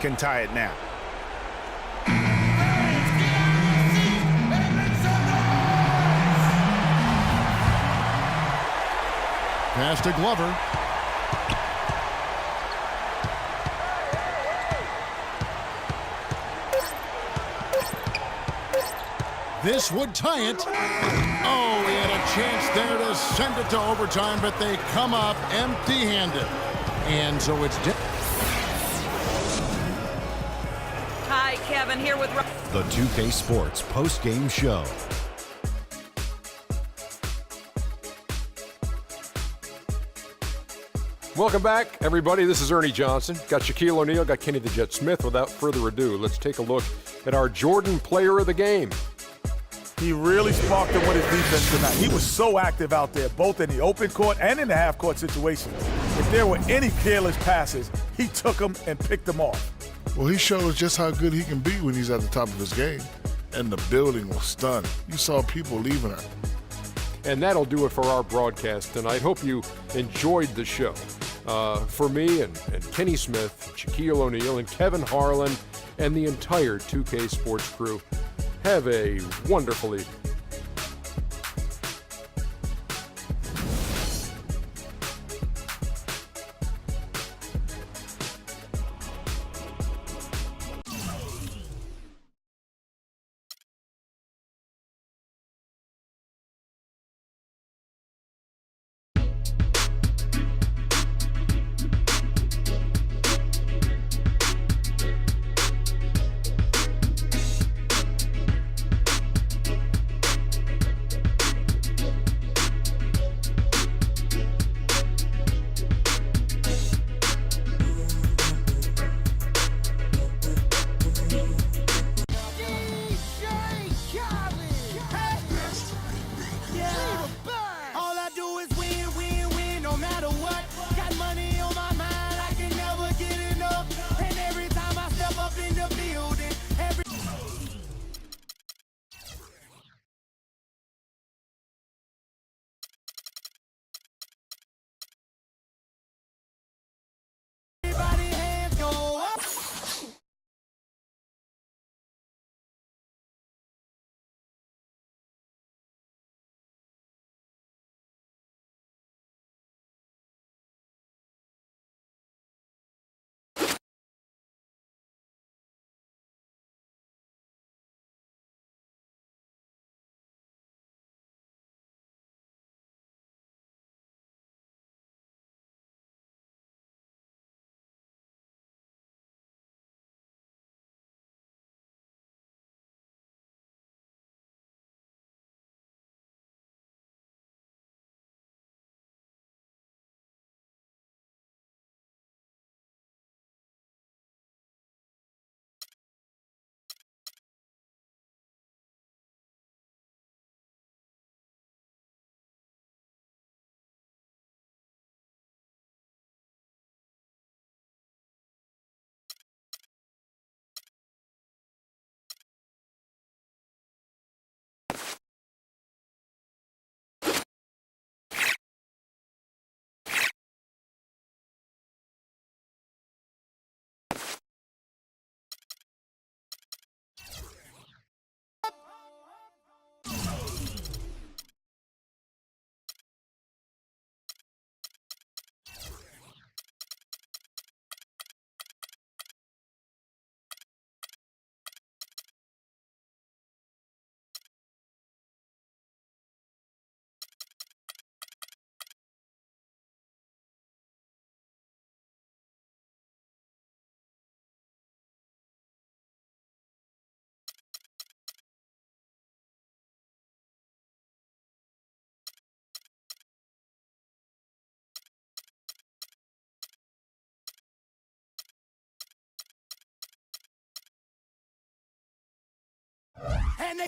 can tie it now. Pass to Glover. This would tie it. Oh, he had a chance there to send it to overtime, but they come up empty-handed. And so it's... Hi, Kevin, here with... The 2K Sports post-game show. Welcome back, everybody. This is Ernie Johnson. Got Shaquille O'Neal, got Kenny the Jet Smith. Without further ado, let's take a look at our Jordan player of the game. He really sparked him with his defense tonight. He was so active out there, both in the open court and in the half-court situations. If there were any careless passes, he took them and picked them off. Well, he showed us just how good he can be when he's at the top of his game. And the building was stunned. You saw people leaving her. And that'll do it for our broadcast tonight. Hope you enjoyed the show. For me and Kenny Smith, Shaquille O'Neal, and Kevin Harlan, and the entire 2K Sports crew, have a wonderful evening. And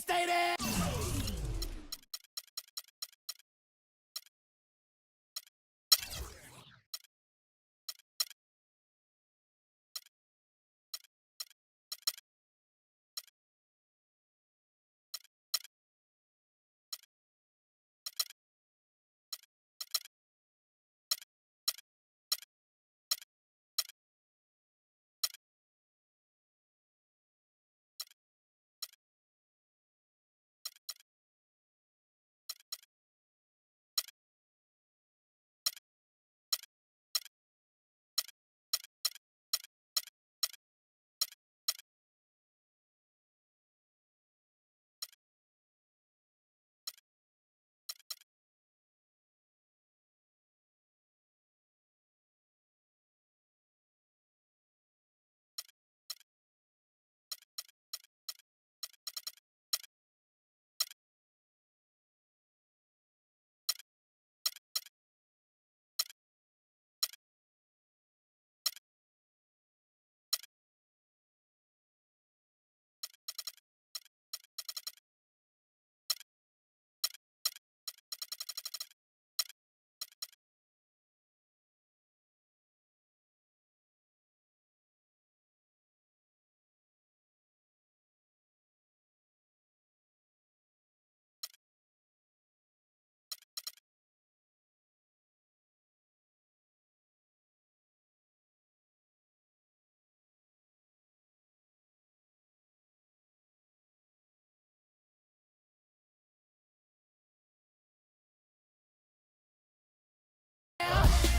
stay there.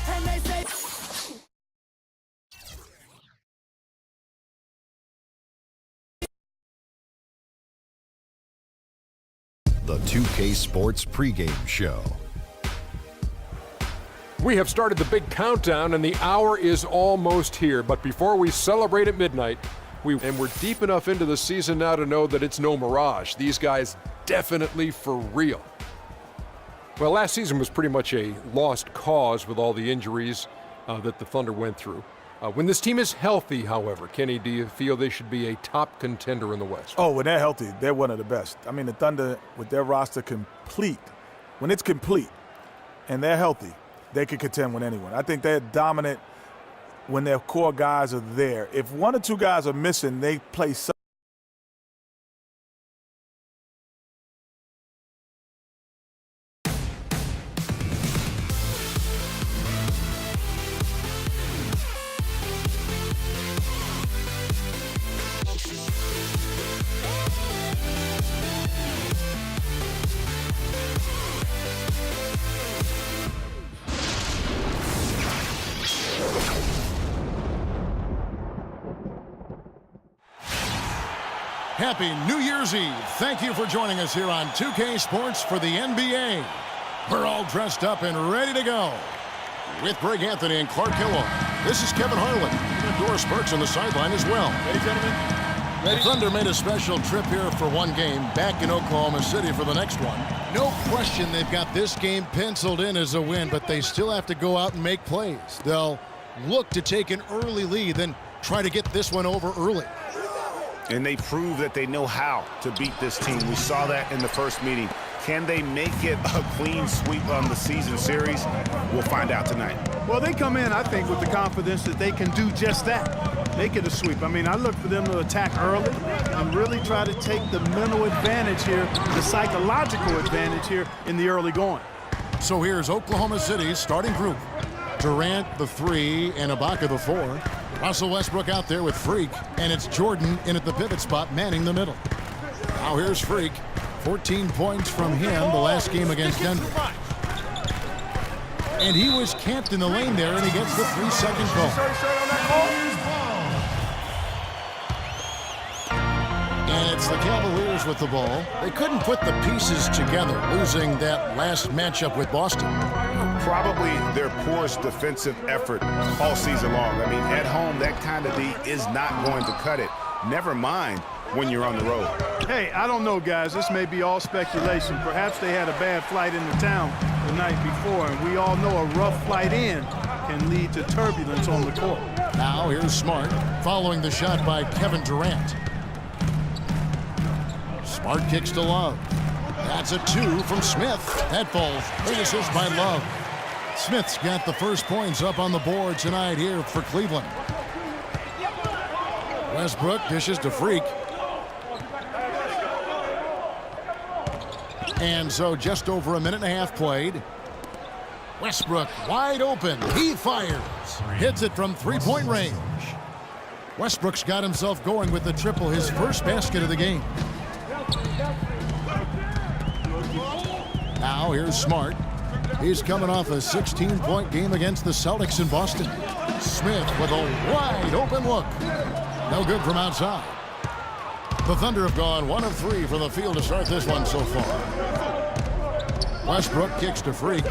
And they say The 2K Sports pregame show. We have started the big countdown, and the hour is almost here. But before we celebrate at midnight, we're deep enough into the season now to know that it's no mirage. These guys definitely for real. Well, last season was pretty much a lost cause with all the injuries that the Thunder went through. When this team is healthy, however, Kenny, do you feel they should be a top contender in the West? Oh, when they're healthy, they're one of the best. I mean, the Thunder, with their roster complete, when it's complete and they're healthy, they can contend with anyone. I think they're dominant when their core guys are there. If one or two guys are missing, they play so. Happy New Year's Eve. Thank you for joining us here on 2K Sports for the NBA. We're all dressed up and ready to go. With Greg Anthony and Clark Kellogg, this is Kevin Harlan. And Doris Burks on the sideline as well. Ready, gentlemen? The Thunder made a special trip here for one game, back in Oklahoma City for the next one. No question they've got this game penciled in as a win, but they still have to go out and make plays. They'll look to take an early lead, then try to get this one over early. And they prove that they know how to beat this team. We saw that in the first meeting. Can they make it a clean sweep on the season series? We'll find out tonight. Well, they come in, I think, with the confidence that they can do just that. Make it a sweep. I mean, I look for them to attack early and really try to take the mental advantage here, the psychological advantage here in the early going. So here's Oklahoma City's starting group. Durant, the 3, and Ibaka, the 4. Russell Westbrook out there with Freak, and it's Jordan in at the pivot spot, manning the middle. Now here's Freak. 14 points from him the last game against Denver. And he was camped in the lane there, and he gets the 3-second call. And it's the Cavaliers with the ball. They couldn't put the pieces together, losing that last matchup with Boston. Probably their poorest defensive effort all season long. I mean, at home, that kind of D is not going to cut it. Never mind when you're on the road. Hey, I don't know, guys. This may be all speculation. Perhaps they had a bad flight into town the night before, and we all know a rough flight in can lead to turbulence on the court. Now here's Smart following the shot by Kevin Durant. Smart kicks to Love. That's a 2 from Smith. That falls. Big assist by Love. Smith's got the first points up on the board tonight here for Cleveland. Westbrook dishes to Freak. And so just over a minute and a half played. Westbrook wide open. He fires. Hits it from three-point range. Westbrook's got himself going with the triple, his first basket of the game. Now here's Smart. He's coming off a 16-point game against the Celtics in Boston. Smith with a wide open look. No good from outside. The Thunder have gone 1 of 3 from the field to start this one so far. Westbrook kicks to Freak.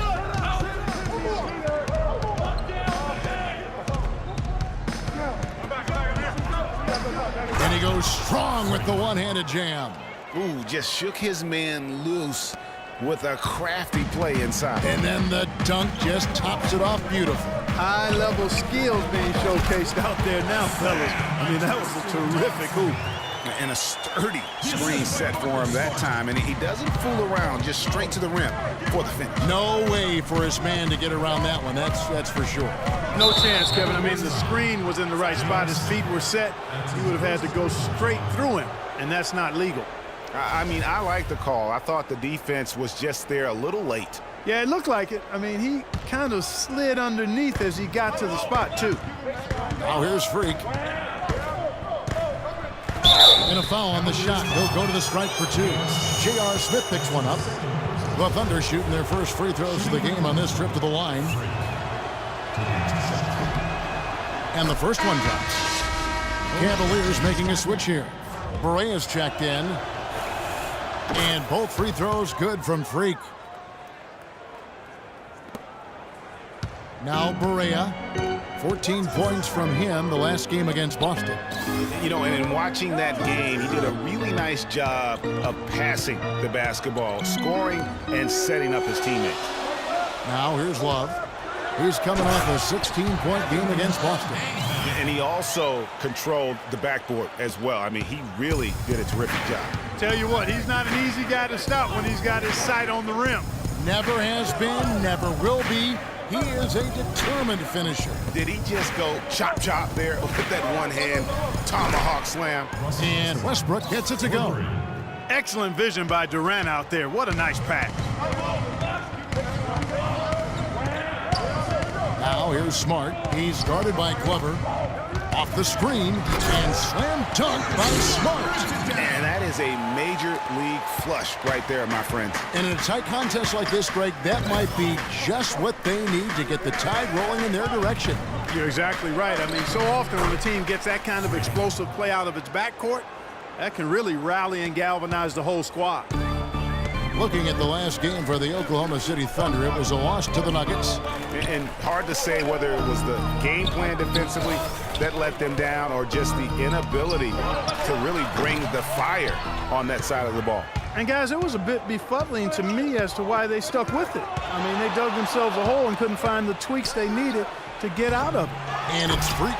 And he goes strong with the one-handed jam. Ooh, just shook his man loose with a crafty play inside. And then the dunk just tops it off beautiful. High-level skills being showcased out there now, fellas. I mean, that was a terrific hoop. And a sturdy screen set for him that time. And he doesn't fool around, just straight to the rim for the finish. No way for his man to get around that one. That's for sure. No chance, Kevin. I mean, the screen was in the right spot. His feet were set. He would have had to go straight through him, and that's not legal. I mean, I like the call. I thought the defense was just there a little late. Yeah, it looked like it. I mean, he kind of slid underneath as he got to the spot, too. Now here's Freak. And a foul on the shot. He'll go to the stripe for 2. J.R. Smith picks one up. The Thunder shooting their first free throws of the game on this trip to the line. And the first one drops. Cavaliers making a switch here. Berea's checked in. And both free throws good from Freak. Now Berea, 14 points from him the last game against Boston. You know, and in watching that game, he did a really nice job of passing the basketball, scoring and setting up his teammates. Now here's Love. He's coming off a 16-point game against Boston. And he also controlled the backboard as well. I mean, he really did a terrific job. Tell you what, he's not an easy guy to stop when he's got his sight on the rim. Never has been, never will be. He is a determined finisher. Did he just go chop chop there with that one hand tomahawk slam? And Westbrook gets it to go. Excellent vision by Durant out there. What a nice pass. Now here's Smart. He's guarded by Glover. Off the screen and slam dunk by Smart. And that is a major league flush right there, my friends. And in a tight contest like this, Greg, that might be just what they need to get the tide rolling in their direction. You're exactly right. I mean, so often when the team gets that kind of explosive play out of its backcourt, that can really rally and galvanize the whole squad. Looking at the last game for the Oklahoma City Thunder, it was a loss to the Nuggets. And hard to say whether it was the game plan defensively that let them down or just the inability to really bring the fire on that side of the ball. And guys, it was a bit befuddling to me as to why they stuck with it. I mean, they dug themselves a hole and couldn't find the tweaks they needed to get out of it. And it's Freak